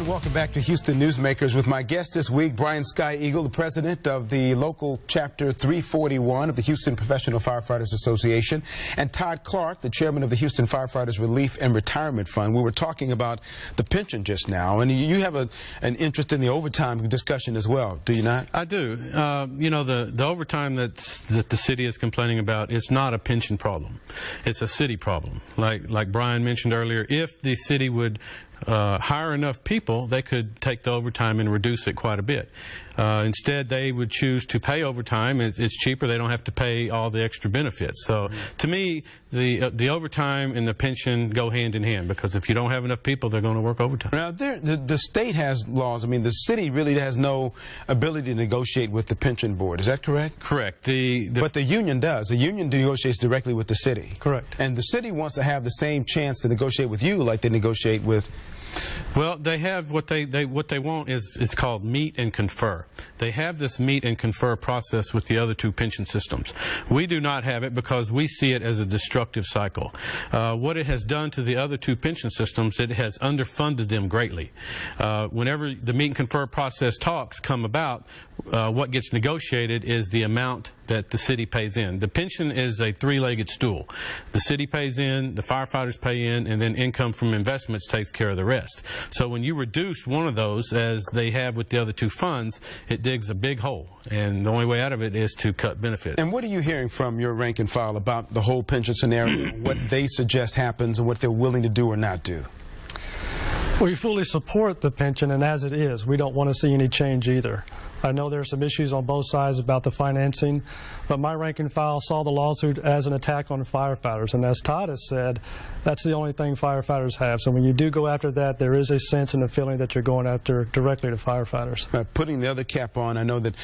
And welcome back to Houston Newsmakers with my guest this week, Brian Sky Eagle, the president of the local chapter 341 of the Houston Professional Firefighters Association, and Todd Clark, the chairman of the Houston Firefighters Relief and Retirement Fund. We were talking about the pension just now, and you have an interest in the overtime discussion as well, do you not? I do. You know, the overtime that the city is complaining about is not a pension problem. It's a city problem. Like Brian mentioned earlier, if the city would hire enough people, they could take the overtime and reduce it quite a bit. Instead, they would choose to pay overtime. It's cheaper. They don't have to pay all the extra benefits. So, to me, the overtime and the pension go hand in hand, because if you don't have enough people, they're going to work overtime. Now, the state has laws. I mean, the city really has no ability to negotiate with the pension board. Is that correct? Correct. But the union does. The union negotiates directly with the city. Correct. And the city wants to have the same chance to negotiate with you like they negotiate with... Well, they have what they want is it's called meet and confer. They have this meet and confer process with the other two pension systems. We do not have it because we see it as a destructive cycle. What it has done to the other two pension systems, it has underfunded them greatly. Whenever the meet and confer process talks come about, what gets negotiated is the amount that the city pays in. The pension is a three-legged stool. The city pays in, the firefighters pay in, and then income from investments takes care of the rest. So when you reduce one of those, as they have with the other two funds, it digs a big hole. And the only way out of it is to cut benefits. And what are you hearing from your rank and file about the whole pension scenario, what they suggest happens and what they're willing to do or not do? We fully support the pension, and as it is, we don't want to see any change either. I know there are some issues on both sides about the financing, but my rank and file saw the lawsuit as an attack on firefighters. And as Todd has said, that's the only thing firefighters have. So when you do go after that, there is a sense and a feeling that you're going after directly to firefighters. Putting the other cap on, I know that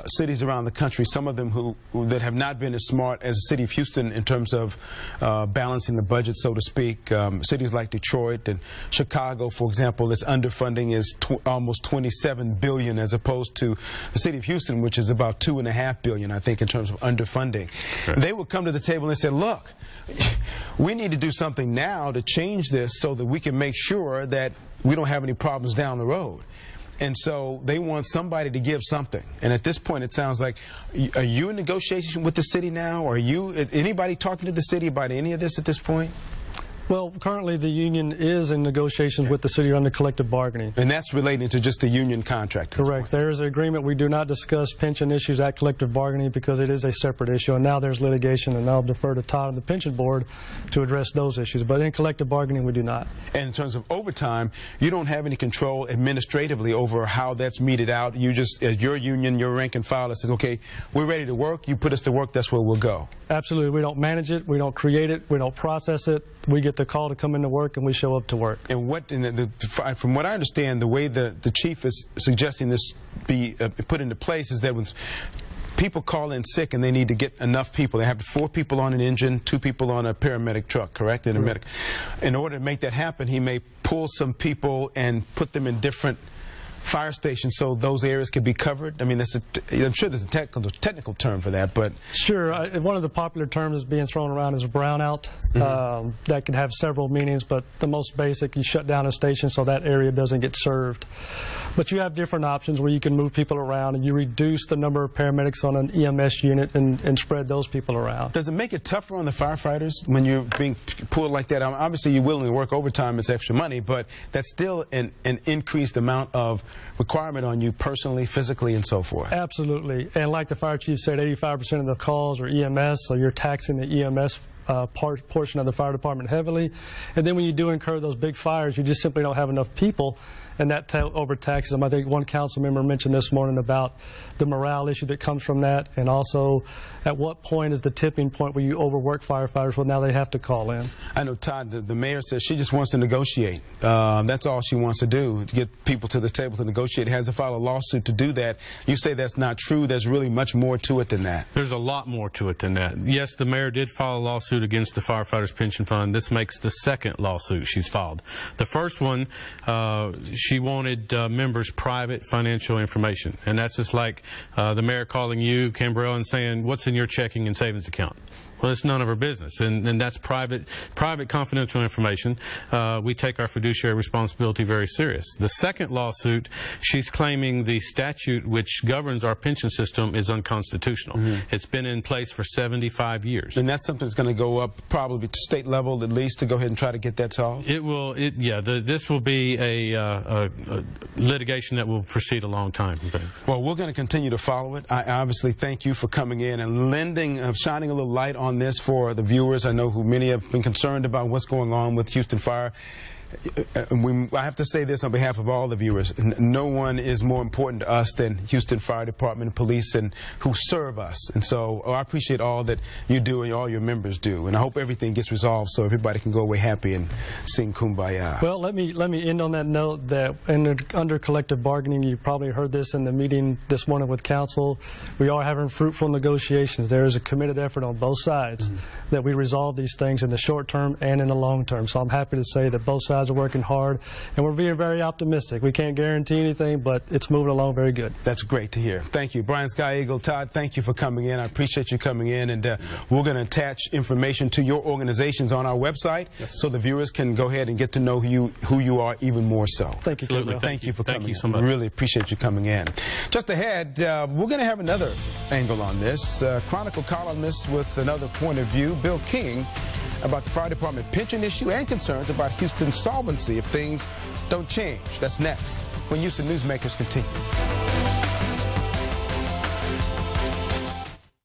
cities around the country, some of them that have not been as smart as the city of Houston in terms of balancing the budget, so to speak, cities like Detroit and Chicago, for example, its underfunding is almost $27 billion as opposed to the city of Houston, which is about $2.5 billion, I think, in terms of underfunding. Right. They would come to the table and say, look, we need to do something now to change this so that we can make sure that we don't have any problems down the road. And so they want somebody to give something. And at this point, it sounds like, are you in negotiation with the city now? Are you, anybody talking to the city about any of this at this point? Well, currently the union is in negotiations with the city under collective bargaining. And that's relating to just the union contract? Correct. There is an agreement. We do not discuss pension issues at collective bargaining because it is a separate issue. And now there's litigation, and I'll defer to Todd and the pension board to address those issues. But in collective bargaining, we do not. And in terms of overtime, you don't have any control administratively over how that's meted out. You just, as your union, your rank and file, that says, okay, we're ready to work. You put us to work, that's where we'll go. Absolutely. We don't manage it. We don't create it. We don't process it. We get the call to come into work, and we show up to work. And what, from what I understand, the way the chief is suggesting this be put into place is that when people call in sick and they need to get enough people, they have 4 people on an engine, 2 people on a paramedic truck, correct? And correct. In order to make that happen, he may pull some people and put them in different fire stations so those areas can be covered? I mean, I'm sure there's a technical term for that, but... Sure. One of the popular terms being thrown around is brownout. That can have several meanings, but the most basic, you shut down a station so that area doesn't get served. But you have different options where you can move people around, and you reduce the number of paramedics on an EMS unit and spread those people around. Does it make it tougher on the firefighters when you're being pulled like that? Obviously, you're willing to work overtime, it's extra money, but that's still an increased amount of requirement on you personally, physically, and so forth. Absolutely. And like the fire chief said, 85% of the calls are EMS, so you're taxing the EMS portion of the fire department heavily. And then when you do incur those big fires, you just simply don't have enough people, and that overtaxes them. I think one council member mentioned this morning about the morale issue that comes from that, and also at what point is the tipping point where you overwork firefighters? Well, now they have to call in. I know Todd, the mayor, says she just wants to negotiate. That's all she wants to do, to get people to the table to negotiate. Has to file a lawsuit to do that. You say that's not true. There's really much more to it than that. There's a lot more to it than that. Yes, the mayor did file a lawsuit against the Firefighters Pension Fund. This makes the second lawsuit she's filed. The first one, she wanted members' private financial information, and that's just like the mayor calling you, Khambrel, and saying, what's in your checking and savings account? Well, it's none of our business, and that's private confidential information. We take our fiduciary responsibility very serious. The second lawsuit, she's claiming the statute which governs our pension system is unconstitutional. It's been in place for 75 years. And that's something that's going to go up probably to state level at least to go ahead and try to get that solved? It will, this will be a litigation that will proceed a long time. Well, we're going to continue to follow it. I obviously thank you for coming in and shining a little light on this for the viewers. I know who many have been concerned about what's going on with Houston Fire. I have to say this on behalf of all the viewers. No one is more important to us than Houston Fire Department and police and who serve us. And so I appreciate all that you do and all your members do. And I hope everything gets resolved so everybody can go away happy and sing Kumbaya. Well, let me end on that note that under collective bargaining, you probably heard this in the meeting this morning with council, we are having fruitful negotiations. There is a committed effort on both sides that we resolve these things in the short term and in the long term. So I'm happy to say that both sides are working hard, and we're being very optimistic. We can't guarantee anything, but it's moving along very good. That's great to hear. Thank you. Brian Sky Eagle, Todd, thank you for coming in. I appreciate you coming in, and we're going to attach information to your organizations on our website so the viewers can go ahead and get to know who you are even more so. Thank you. Absolutely. Thank you for coming in. Thank you so much. Really appreciate you coming in. Just ahead, we're going to have another angle on this. Chronicle columnist with another point of view, Bill King, about the fire department pension issue and concerns about Houston's solvency if things don't change. That's next when Houston Newsmakers continues.